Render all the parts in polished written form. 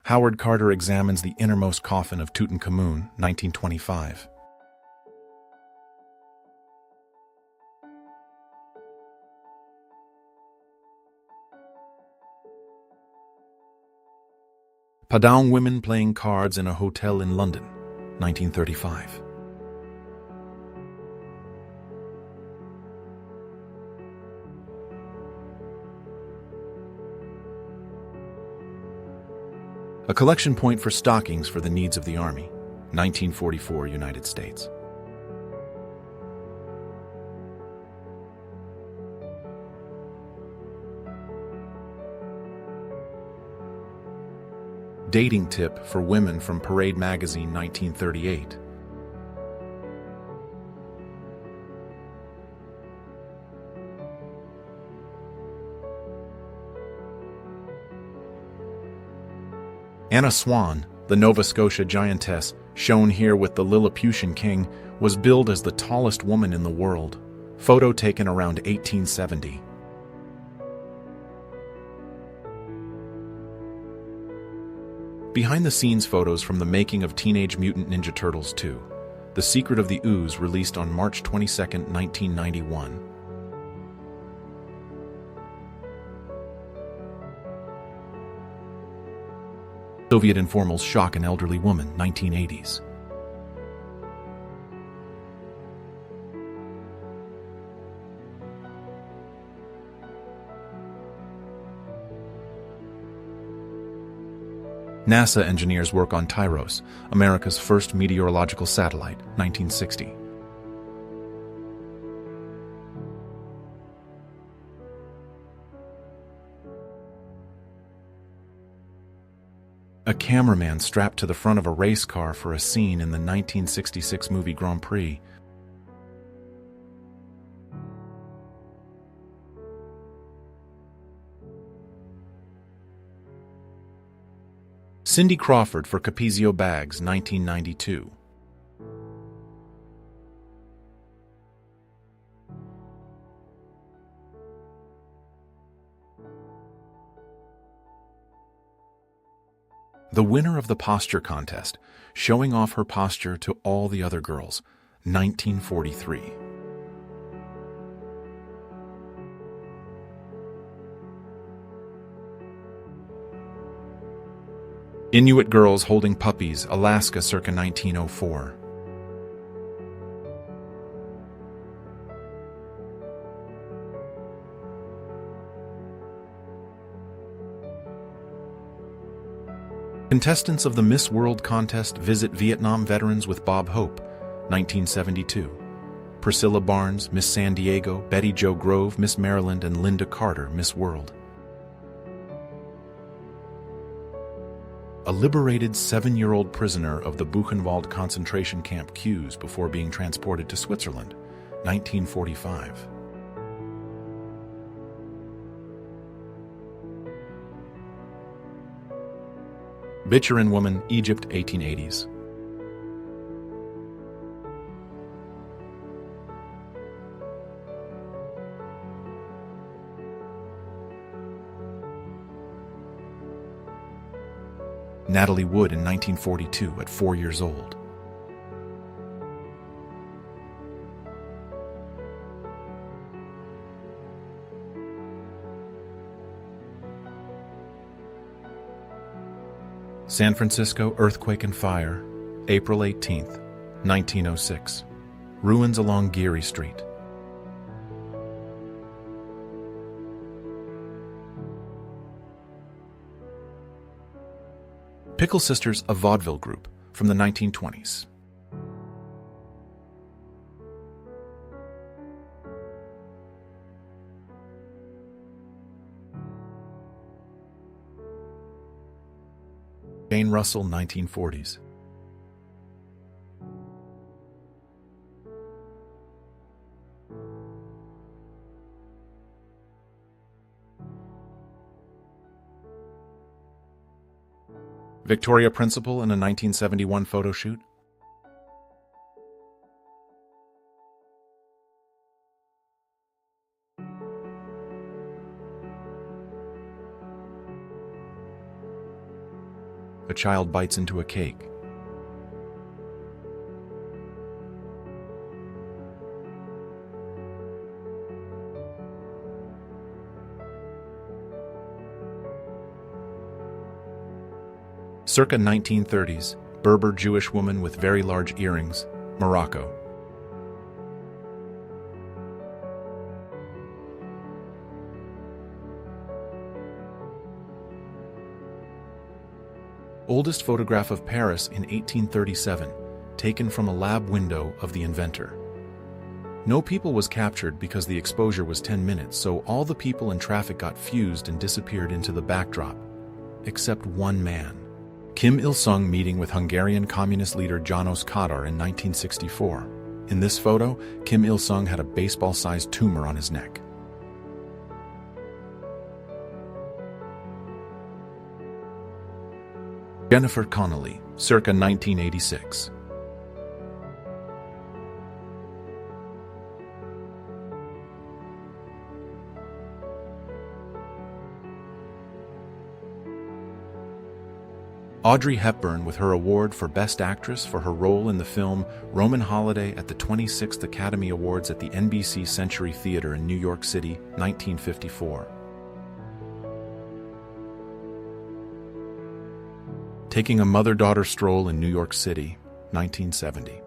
Howard Carter examines the innermost coffin of Tutankhamun, 1925. Padang women playing cards in a hotel in London, 1935. A collection point for stockings for the needs of the Army, 1944, United States. Dating tip for women from Parade magazine, 1938. Anna Swan, the Nova Scotia giantess, shown here with the Lilliputian king, was billed as the tallest woman in the world. Photo taken around 1870. Behind-the-scenes photos from the making of Teenage Mutant Ninja Turtles 2. The Secret of the Ooze, released on March 22, 1991. Soviet informals shock an elderly woman, 1980s. NASA engineers work on Tyros, America's first meteorological satellite, 1960. A cameraman strapped to the front of a race car for a scene in the 1966 movie Grand Prix. Cindy Crawford for Capezio Bags, 1992. The winner of the posture contest, showing off her posture to all the other girls, 1943. Inuit girls holding puppies, Alaska circa 1904. Contestants of the Miss World contest visit Vietnam veterans with Bob Hope, 1972. Priscilla Barnes, Miss San Diego, Betty Jo Grove, Miss Maryland, and Linda Carter, Miss World. A liberated 7-year-old prisoner of the Buchenwald concentration camp queues before being transported to Switzerland, 1945. Bicharin woman, Egypt, 1880s. Natalie Wood in 1942 at 4 years old. San Francisco earthquake and fire, April 18, 1906. Ruins along Geary Street. Pickle Sisters, a vaudeville group from the 1920s. Jane Russell, 1940s. Victoria Principal in a 1971 photo shoot. A child bites into a cake. Circa 1930s, Berber Jewish woman with very large earrings, Morocco. Oldest photograph of Paris in 1837, taken from a lab window of the inventor. No people was captured because the exposure was 10 minutes, so all the people in traffic got fused and disappeared into the backdrop, except one man. Kim Il-sung meeting with Hungarian communist leader János Kadar in 1964. In this photo, Kim Il-sung had a baseball-sized tumor on his neck. Jennifer Connelly, circa 1986. Audrey Hepburn with her award for Best Actress for her role in the film Roman Holiday at the 26th Academy Awards at the NBC Century Theater in New York City, 1954. Taking a mother-daughter stroll in New York City, 1970.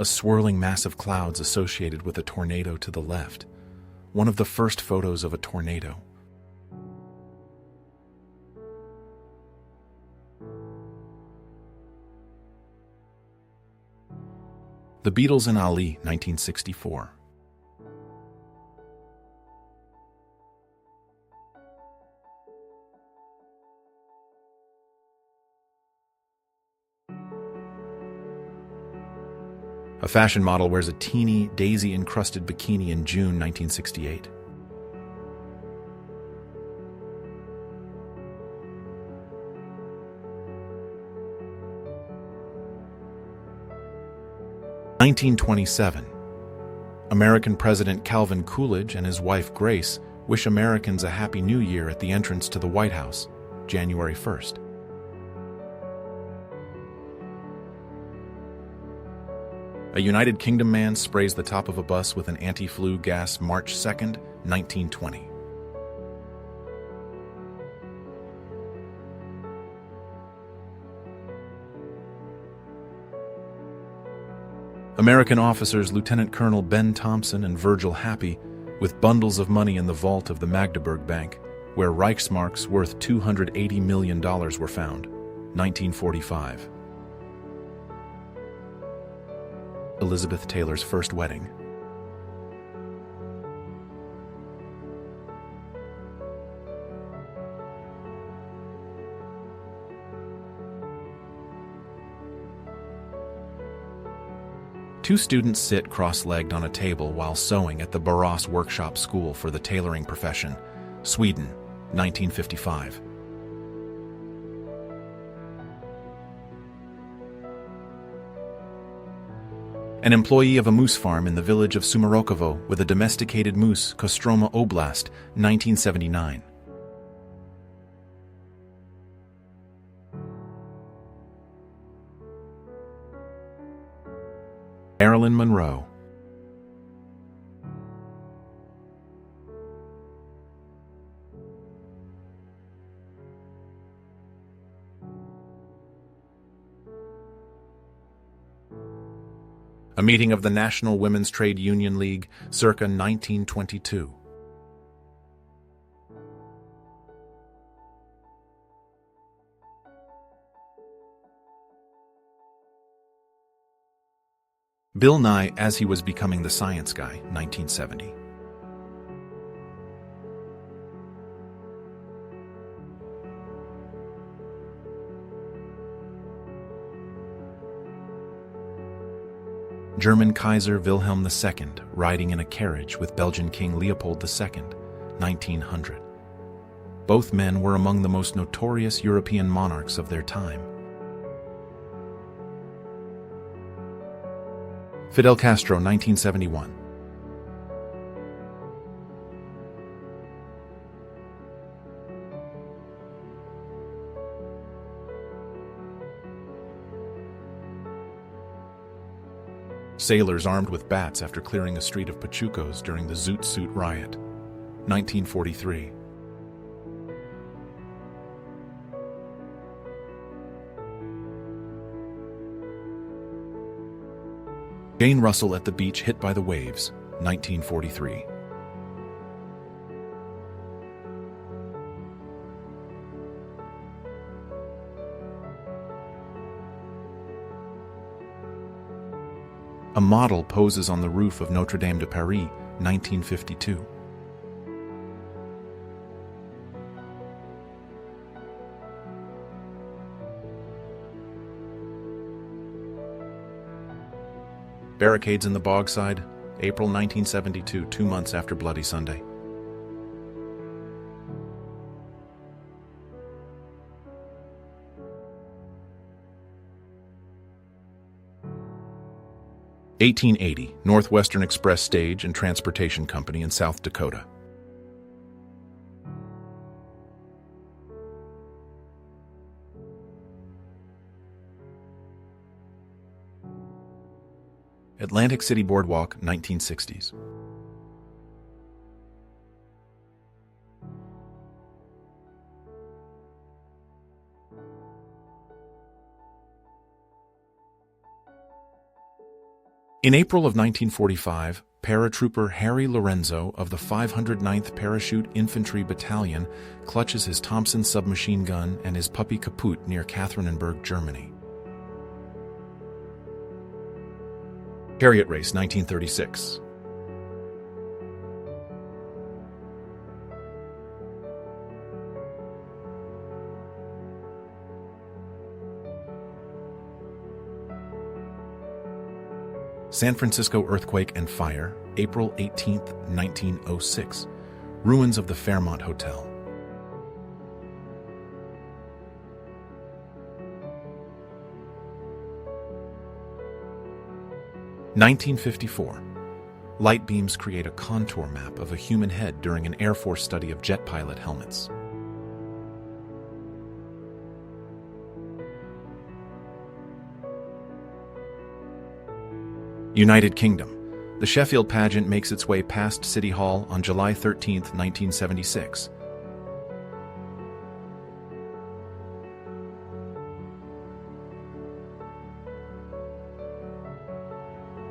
A swirling mass of clouds associated with a tornado to the left. One of the first photos of a tornado. The Beatles and Ali, 1964. A fashion model wears a teeny, daisy-encrusted bikini in June 1968. In 1927, American President Calvin Coolidge and his wife Grace wish Americans a Happy New Year at the entrance to the White House, January 1st. A United Kingdom man sprays the top of a bus with an anti-flu gas March 2nd, 1920. American officers Lieutenant Colonel Ben Thompson and Virgil Happy with bundles of money in the vault of the Magdeburg Bank, where Reichsmarks worth $280 million were found, 1945. Elizabeth Taylor's first wedding. Two students sit cross-legged on a table while sewing at the Borås Workshop School for the Tailoring Profession, Sweden, 1955. An employee of a moose farm in the village of Sumarokovo with a domesticated moose, Kostroma Oblast, 1979. Marilyn Monroe. A meeting of the National Women's Trade Union League, circa 1922. Bill Nye as he was becoming the science guy, 1970. German Kaiser Wilhelm II riding in a carriage with Belgian King Leopold II, 1900. Both men were among the most notorious European monarchs of their time. Fidel Castro, 1971. Sailors armed with bats after clearing a street of Pachucos during the Zoot Suit riot, 1943. Jane Russell at the beach hit by the waves, 1943. A model poses on the roof of Notre Dame de Paris, 1952. Barricades in the Bogside, April 1972, 2 months after Bloody Sunday. (1880) Northwestern Express Stage and Transportation Company in South Dakota. Atlantic City Boardwalk, 1960s. In April of 1945, paratrooper Harry Lorenzo of the 509th Parachute Infantry Battalion clutches his Thompson submachine gun and his puppy Kaput near Katharinenburg, Germany. Chariot Race, 1936. San Francisco earthquake and fire, April 18, 1906. Ruins of the Fairmont Hotel. (1954) Light beams create a contour map of a human head during an Air Force study of jet pilot helmets. United Kingdom. The Sheffield pageant makes its way past City Hall on July 13, 1976.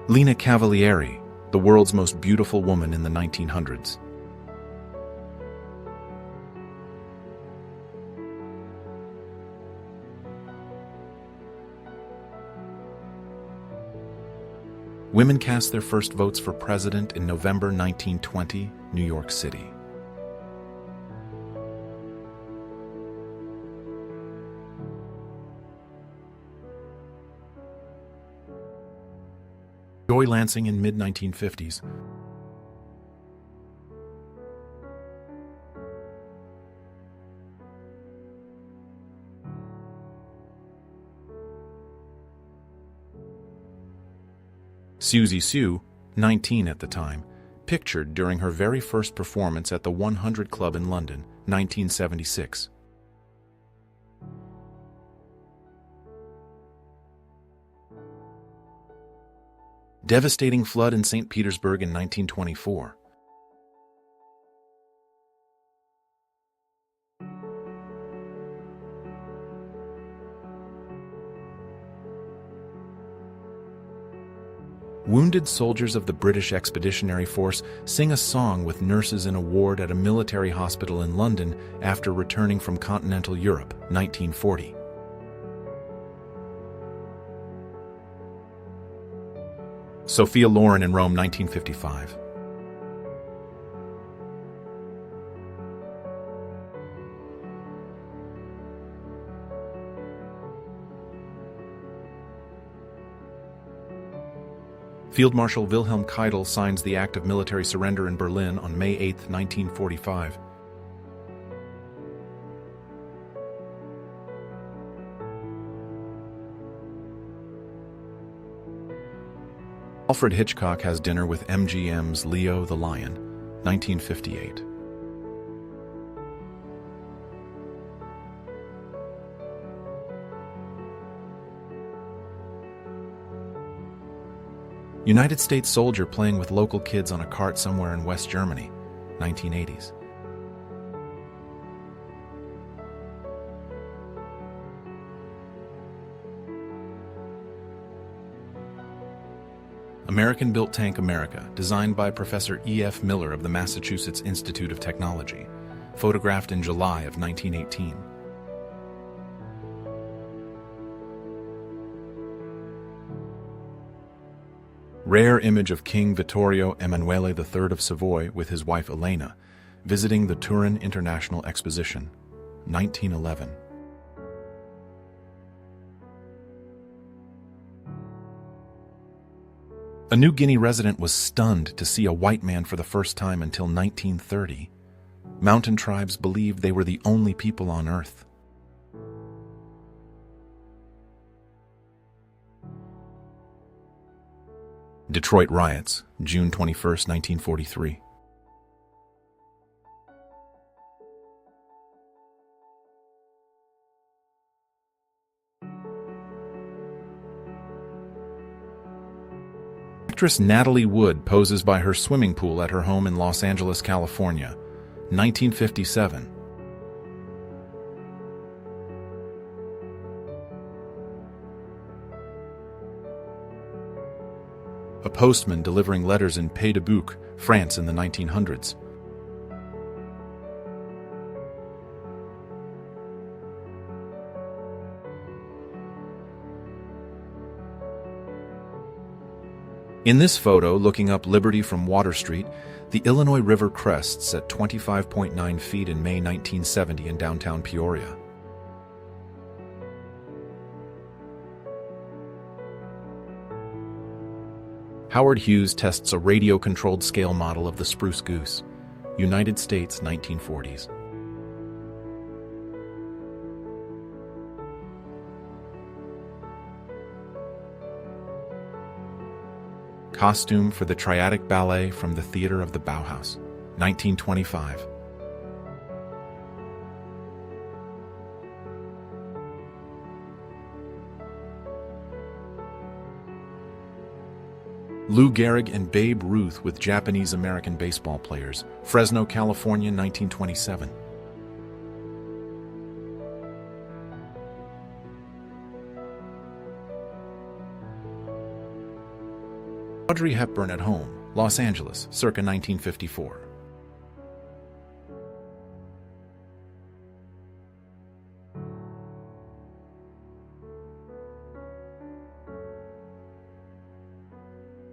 Lena Cavalieri, the world's most beautiful woman in the 1900s. Women cast their first votes for president in November 1920, New York City. Joy Lansing in mid-1950s. Susie Sue, 19 at the time, pictured during her very first performance at the 100 Club in London, 1976. Devastating flood in St. Petersburg in 1924. Wounded soldiers of the British Expeditionary Force sing a song with nurses in a ward at a military hospital in London after returning from continental Europe, 1940. Sophia Loren in Rome, 1955. Field Marshal Wilhelm Keitel signs the Act of Military Surrender in Berlin on May 8, 1945. Alfred Hitchcock has dinner with MGM's Leo the Lion, 1958. United States soldier playing with local kids on a cart somewhere in West Germany, 1980s. American-built tank America, designed by Professor E.F. Miller of the Massachusetts Institute of Technology, photographed in July of 1918. Rare image of King Vittorio Emanuele III of Savoy with his wife Elena, visiting the Turin International Exposition, 1911. A New Guinea resident was stunned to see a white man for the first time until 1930. Mountain tribes believed they were the only people on Earth. Detroit riots, June 21, 1943. Actress Natalie Wood poses by her swimming pool at her home in Los Angeles, California, 1957. A postman delivering letters in Pays de Bouc, France in the 1900s. In this photo, looking up Liberty from Water Street, the Illinois River crests at 25.9 feet in May 1970 in downtown Peoria. Howard Hughes tests a radio-controlled scale model of the spruce goose, United States, 1940s. Costume for the Triadic Ballet from the Theater of the Bauhaus, 1925. Lou Gehrig and Babe Ruth with Japanese-American baseball players, Fresno, California, 1927. Audrey Hepburn at home, Los Angeles, circa 1954.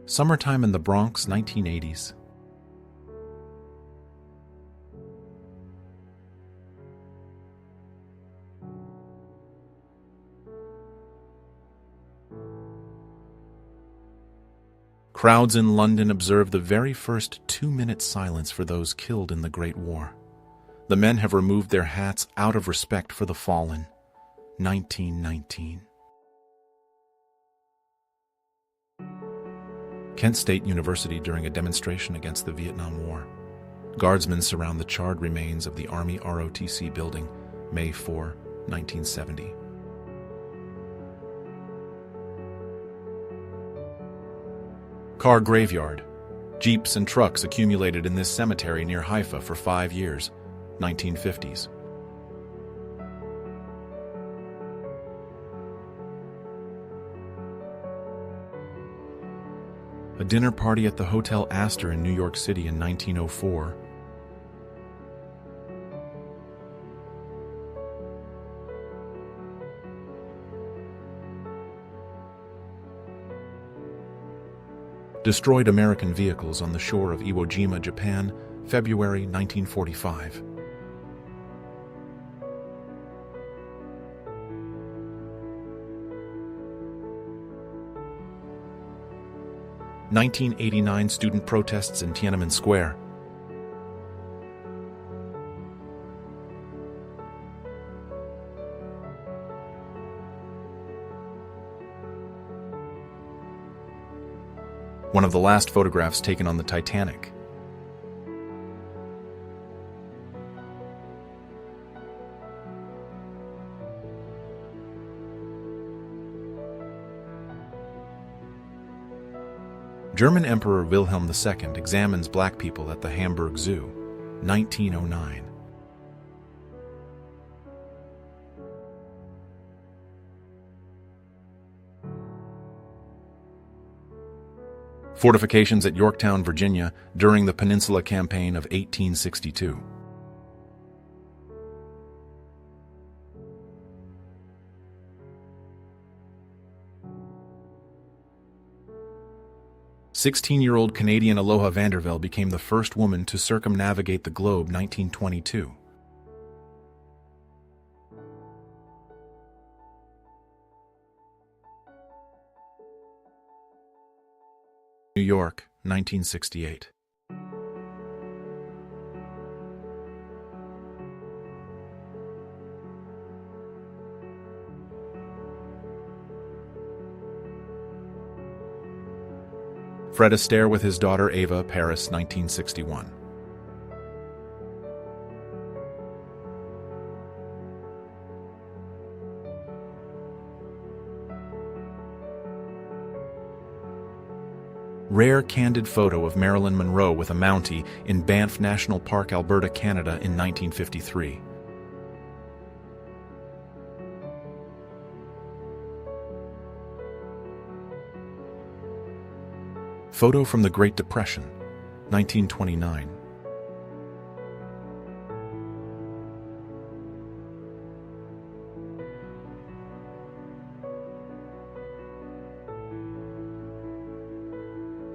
Summertime in the Bronx, 1980s. Crowds in London observe the very first 2-minute silence for those killed in the Great War. The men have removed their hats out of respect for the fallen. 1919. Kent State University during a demonstration against the Vietnam War. Guardsmen surround the charred remains of the Army ROTC building, May 4, 1970. Car graveyard. Jeeps and trucks accumulated in this cemetery near Haifa for 5 years, 1950s. A dinner party at the Hotel Astor in New York City in 1904. Destroyed American vehicles on the shore of Iwo Jima, Japan, February 1945. (1989) student protests in Tiananmen Square. one of the last photographs taken on the Titanic. German Emperor Wilhelm II examines black people at the Hamburg Zoo, 1909. Fortifications at Yorktown, Virginia, during the Peninsula Campaign of 1862. Sixteen-year-old Canadian Aloha Vandervelde became the first woman to circumnavigate the globe, 1922. New York, 1968. Fred Astaire with his daughter Ava, Paris, 1961. Rare candid photo of Marilyn Monroe with a Mountie in Banff National Park, Alberta, Canada in 1953. Photo from the Great Depression, 1929.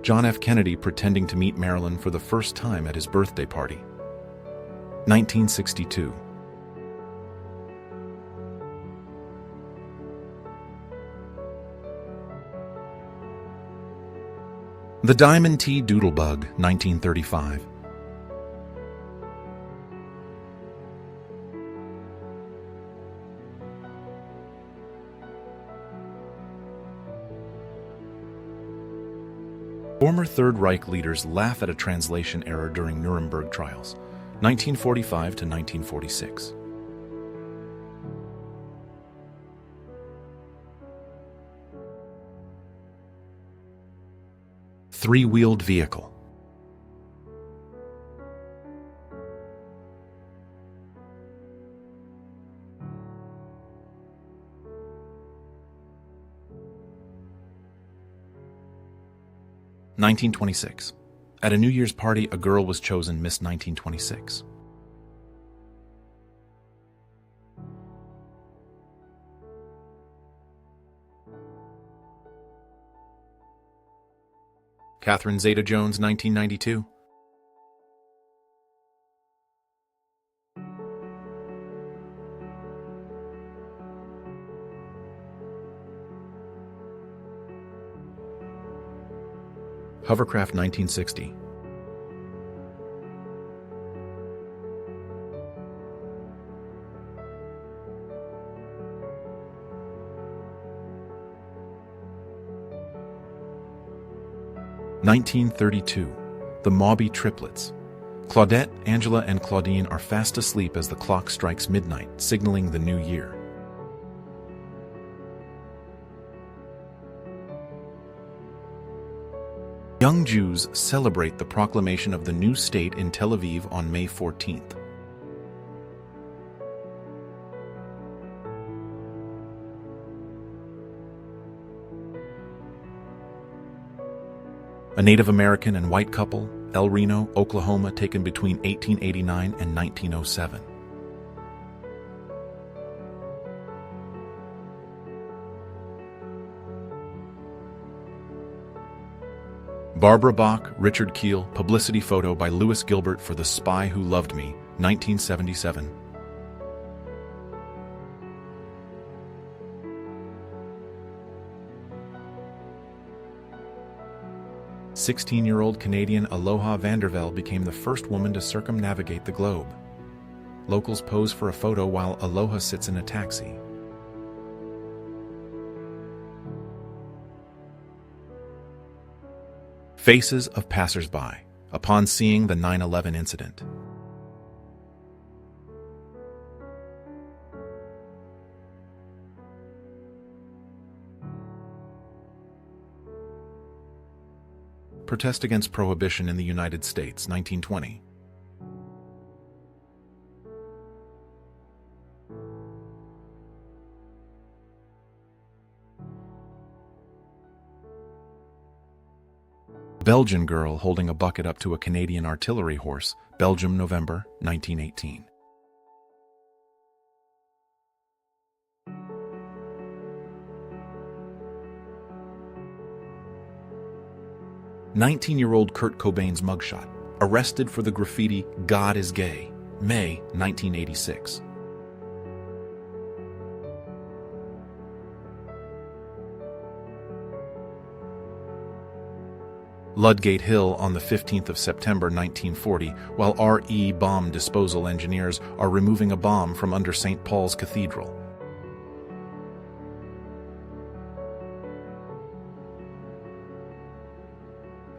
John F. Kennedy pretending to meet Marilyn for the first time at his birthday party, 1962. The Diamond Tea Doodlebug, 1935. Former Third Reich leaders laugh at a translation error during Nuremberg trials, 1945 to 1946. Three-wheeled vehicle. (1926). At a New Year's party, a girl was chosen Miss 1926. Catherine Zeta-Jones, 1992. Hovercraft, 1960. (1932). The Mauby triplets. Claudette, Angela, and Claudine are fast asleep as the clock strikes midnight, signaling the new year. Young Jews celebrate the proclamation of the new state in Tel Aviv on May 14th. A Native American and white couple, El Reno, Oklahoma, taken between 1889 and 1907. Barbara Bach, Richard Keel, publicity photo by Louis Gilbert for The Spy Who Loved Me, 1977. (16-year-old Canadian Aloha Vandervelde became the first woman to circumnavigate the globe. Locals pose for a photo while Aloha sits in a taxi. Faces of passers-by upon seeing the 9/11 incident. Protest against prohibition in the United States, 1920. Belgian girl holding a bucket up to a Canadian artillery horse, Belgium, November, 1918. "19-year-old Kurt Cobain's mugshot, arrested for the graffiti God is Gay, May 1986. Ludgate Hill on the 15th of September 1940, while RE bomb disposal engineers are removing a bomb from under St. Paul's Cathedral.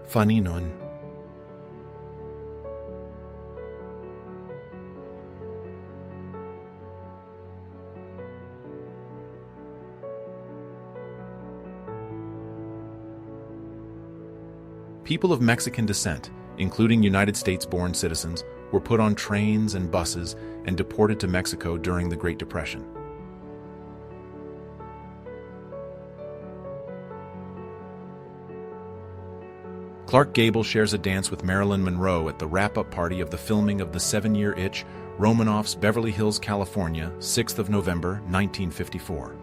Faninon. People of Mexican descent, including United States-born citizens, were put on trains and buses and deported to Mexico during the Great Depression. Clark Gable shares a dance with Marilyn Monroe at the wrap-up party of the filming of The 7-Year Itch, Romanoff's Beverly Hills, California, 6th of November, 1954.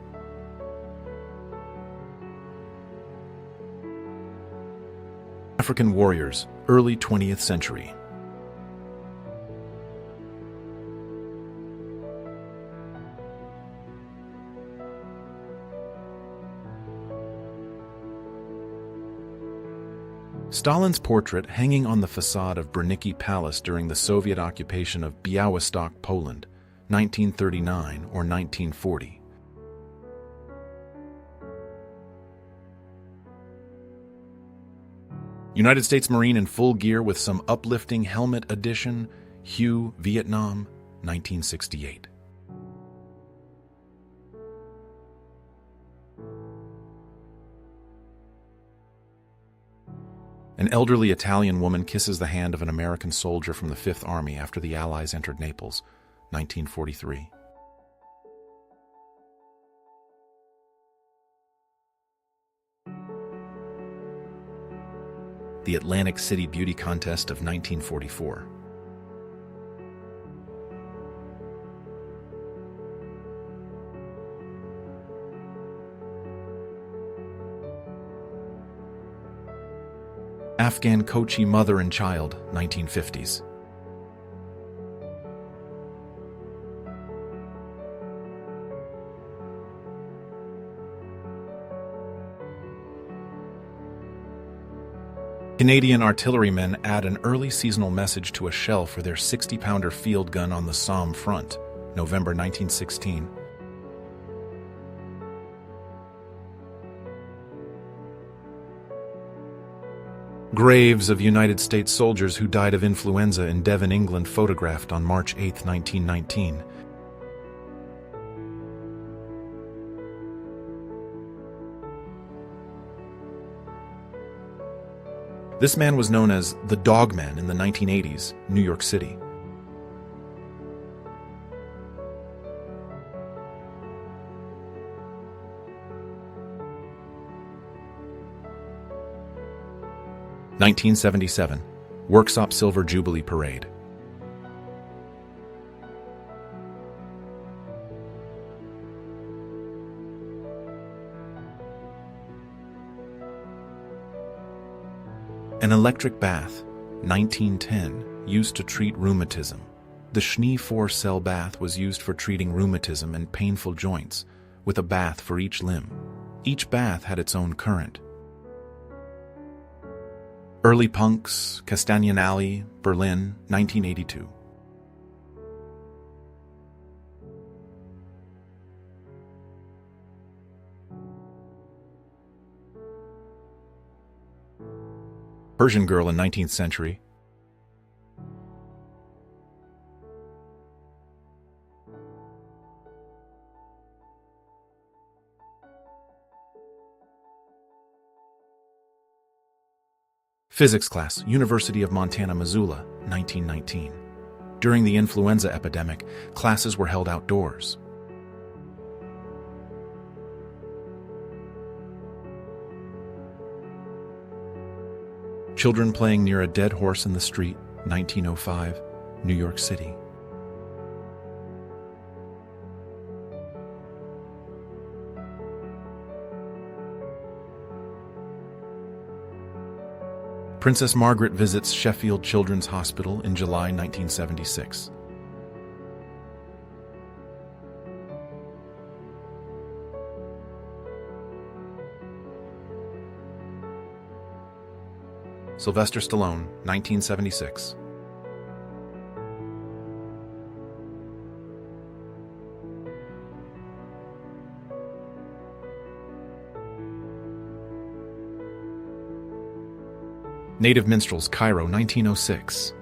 African warriors, early 20th century. Stalin's portrait hanging on the facade of Brunnicki Palace during the Soviet occupation of Białystok, Poland, 1939 or 1940. United States Marine in full gear with some uplifting helmet addition, Hue, Vietnam, 1968. An elderly Italian woman kisses the hand of an American soldier from the Fifth Army after the Allies entered Naples, 1943. The Atlantic City Beauty Contest of 1944. Afghan Kochi mother and child, 1950s. Canadian artillerymen add an early seasonal message to a shell for their 60-pounder field gun on the Somme front, November 1916. Graves of United States soldiers who died of influenza in Devon, England, photographed on March 8, 1919. This man was known as the Dogman in the 1980s, New York City. (1977) Worksop Silver Jubilee Parade. An electric bath, 1910, used to treat rheumatism. The Schnee 4-cell bath was used for treating rheumatism and painful joints, with a bath for each limb. Each bath had its own current. Early punks, Castanian Alley, Berlin, 1982. Persian girl in 19th century. Physics class, University of Montana, Missoula, 1919. During the influenza epidemic, classes were held outdoors. Children playing near a dead horse in the street, 1905, New York City. Princess Margaret visits Sheffield Children's Hospital in July 1976. Sylvester Stallone, 1976. Native Minstrels, Cairo, 1906.